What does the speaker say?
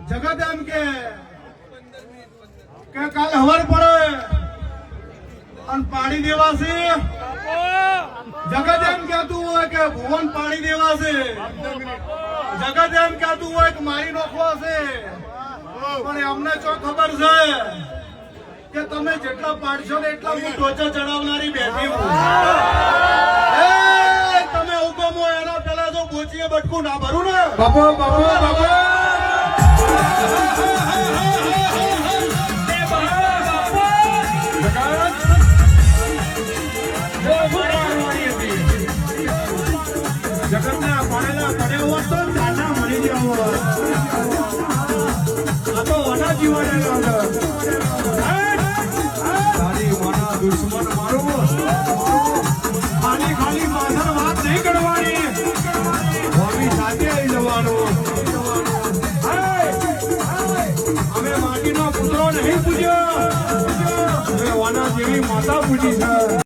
જગત એમ કે કાલે હવાર પડે અને પાણી દેવાશે. જગત એમ કહેતું હોય કે ભુવન પાણી દેવાશે. જગત એમ કહેતું હોય કે મારી નોખવો છે. પણ અમને ચો ખબર છે કે તમે જેટલા પાડશો ને એટલા હું ટોચર ચડાવનારી બેઠી હું. તમે હુકમો એના પેલા જો બોચીએ બટકું ના ભરું ને બાપો બાપો બાપો જગતના પડેલા પડ્યો હોત તો ચાના મળી જાવ. આ તો વના જીવાડેલો તારી માના દુશ્મન મારો. ખાલી ખાલી માથાની વાત નહીં કરવાની, ભોમી સાથે આવી જવાનું. અમે માટીનો પુત્રો નહીં પૂજ્યો, અમે વના જેવી માતા પૂજી છે.